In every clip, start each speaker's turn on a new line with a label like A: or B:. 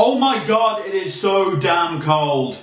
A: Oh my god, it is so damn cold!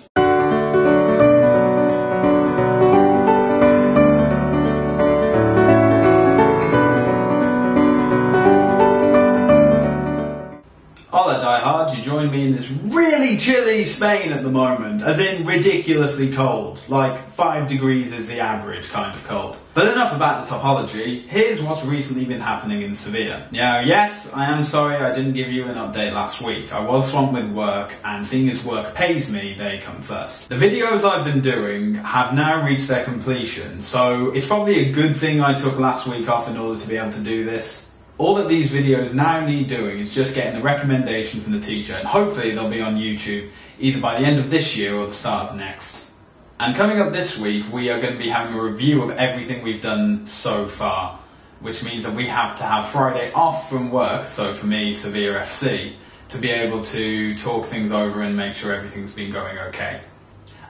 A: Hola diehards, you join me in this really chilly Spain at the moment, as in ridiculously cold, like 5 degrees is the average kind of cold. But enough about the topology, here's what's recently been happening in Sevilla. Now yes, I am sorry I didn't give you an update last week. I was swamped with work, and seeing as work pays me, they come first. The videos I've been doing have now reached their completion, so it's probably a good thing I took last week off in order to be able to do this. All that these videos now need doing is just getting the recommendation from the teacher, and hopefully they'll be on YouTube either by the end of this year or the start of next. And coming up this week, we are going to be having a review of everything we've done so far, which means that we have to have Friday off from work, so for me, Sevilla FC, to be able to talk things over and make sure everything's been going okay.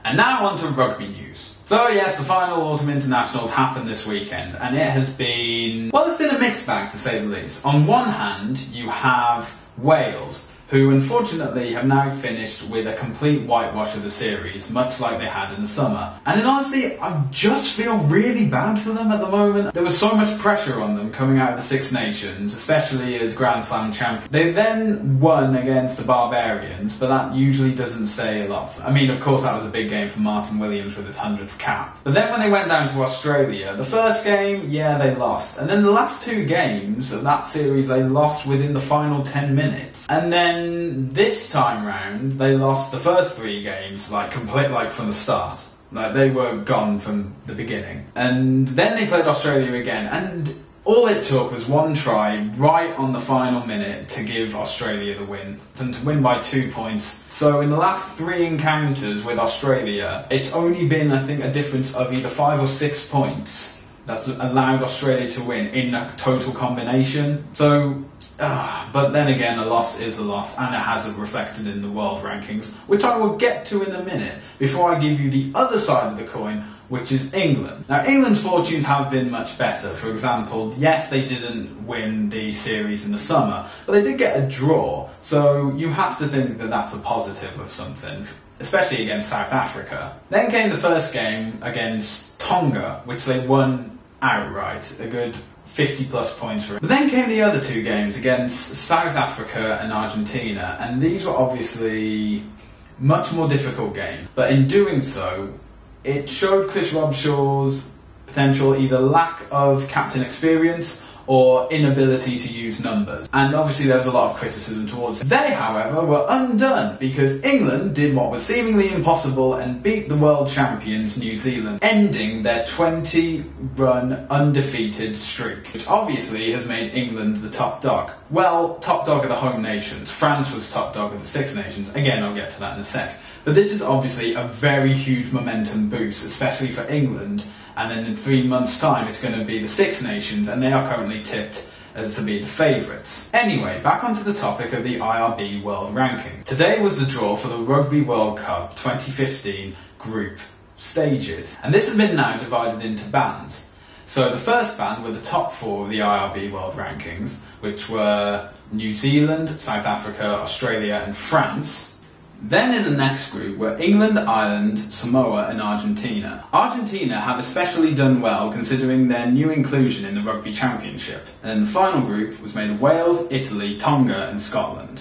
A: And now on to rugby news. So yes, the final autumn internationals happened this weekend, and it has been, well, it's been a mixed bag to say the least. On one hand, you have Wales, who unfortunately have now finished with a complete whitewash of the series, much like they had in the summer. And then honestly, I just feel really bad for them at the moment. There was so much pressure on them coming out of the Six Nations, especially as Grand Slam champions. They then won against the Barbarians, but that usually doesn't say a lot. I mean, of course that was a big game for Martin Williams with his 100th cap. But then when they went down to Australia, the first game, yeah, they lost. And then the last 2 games of that series, they lost within the final 10 minutes. And then this time round, they lost the first 3 games, like from the start. Like they were gone from the beginning. And then they played Australia again, and all it took was 1 try right on the final minute to give Australia the win, and to win by 2 points. So in the last 3 encounters with Australia, it's only been, I think, a difference of either 5 or 6 points that's allowed Australia to win in a total combination. So but then again, a loss is a loss, and it has reflected in the world rankings, which I will get to in a minute, before I give you the other side of the coin, which is England. Now, England's fortunes have been much better. For example, yes, they didn't win the series in the summer, but they did get a draw, so you have to think that that's a positive of something, especially against South Africa. Then came the first game against Tonga, which they won outright, a good 50 plus points for it. But then came the other 2 games against South Africa and Argentina, and these were obviously much more difficult games. But in doing so, it showed Chris Robshaw's potential either lack of captain experience or inability to use numbers. And obviously there was a lot of criticism towards him. They, however, were undone, because England did what was seemingly impossible and beat the world champions New Zealand, ending their 20-run undefeated streak, which obviously has made England the top dog. Well, top dog of the home nations. France was top dog of the Six Nations. Again, I'll get to that in a sec. But this is obviously a very huge momentum boost, especially for England. And then in 3 months' time, it's going to be the Six Nations, and they are currently tipped as to be the favourites. Anyway, back onto the topic of the IRB World Ranking. Today was the draw for the Rugby World Cup 2015 group stages, and this has been now divided into bands. So the first band were the top 4 of the IRB World Rankings, which were New Zealand, South Africa, Australia and France. Then in the next group were England, Ireland, Samoa and Argentina. Argentina have especially done well considering their new inclusion in the Rugby Championship. And then the final group was made of Wales, Italy, Tonga and Scotland.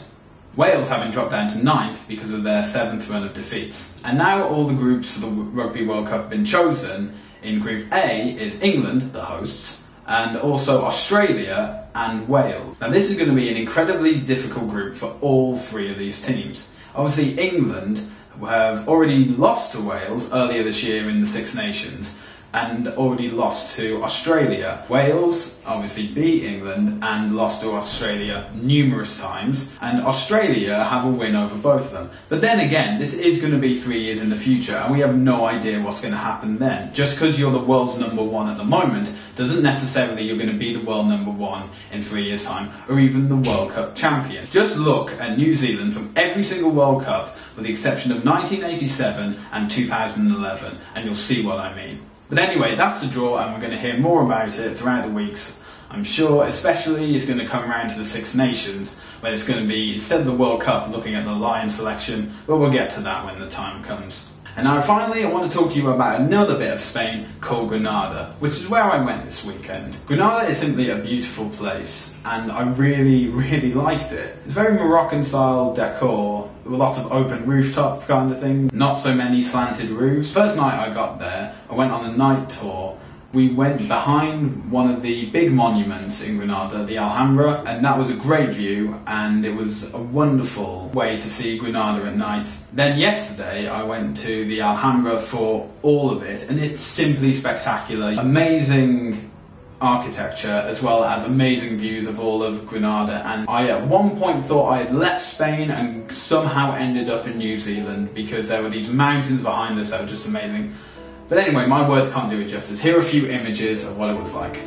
A: Wales having dropped down to 9th because of their 7th run of defeats. And now all the groups for the Rugby World Cup have been chosen. In Group A is England, the hosts, and also Australia and Wales. Now this is going to be an incredibly difficult group for all 3 of these teams. Obviously, England have already lost to Wales earlier this year in the Six Nations, and already lost to Australia. Wales obviously beat England and lost to Australia numerous times, and Australia have a win over both of them. But then again, this is going to be 3 years in the future, and we have no idea what's going to happen then. Just because you're the world's #1 at the moment doesn't necessarily you're going to be the world #1 in 3 years' time, or even the World Cup champion. Just look at New Zealand from every single World Cup, with the exception of 1987 and 2011, and you'll see what I mean. But anyway, that's the draw, and we're going to hear more about it throughout the weeks, I'm sure, especially it's going to come around to the Six Nations, when it's going to be, instead of the World Cup, looking at the Lion selection, but we'll get to that when the time comes. And now finally I want to talk to you about another bit of Spain called Granada, which is where I went this weekend. Granada is simply a beautiful place and I really liked it. It's very Moroccan style decor, with a lot of open rooftop kind of thing, not so many slanted roofs. First night I got there, I went on a night tour. We went behind one of the big monuments in Granada, the Alhambra, and that was a great view and it was a wonderful way to see Granada at night. Then yesterday I went to the Alhambra for all of it and it's simply spectacular. Amazing architecture as well as amazing views of all of Granada, and I at one point thought I had left Spain and somehow ended up in New Zealand because there were these mountains behind us that were just amazing. But anyway, my words can't do it justice. Here are a few images of what it was like.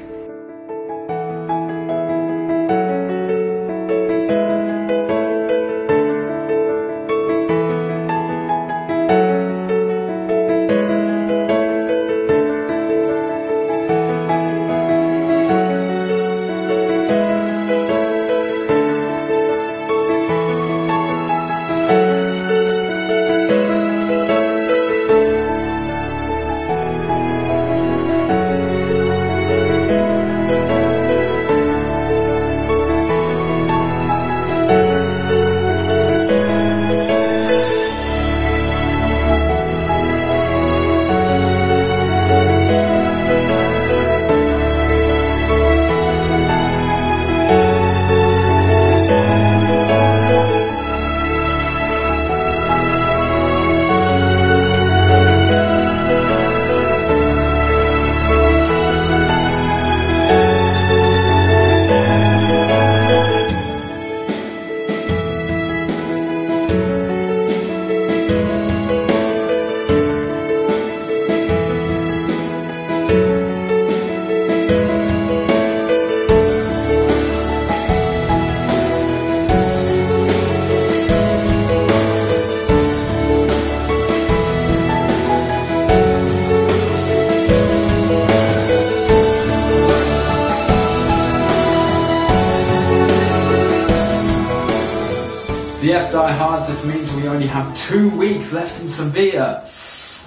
A: Yes, diehards, this means we only have 2 weeks left in Sevilla.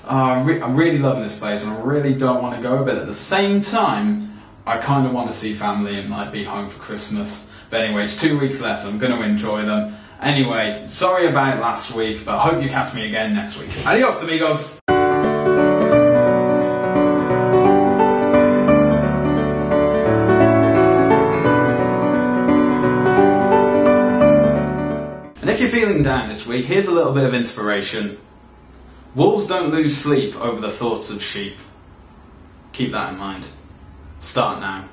A: I'm really loving this place and I really don't want to go, but at the same time, I kind of want to see family and like be home for Christmas. But anyway, it's 2 weeks left, I'm going to enjoy them. Anyway, sorry about last week, but I hope you catch me again next week. Adios, amigos! If you're feeling down this week, here's a little bit of inspiration. Wolves don't lose sleep over the thoughts of sheep. Keep that in mind. Start now.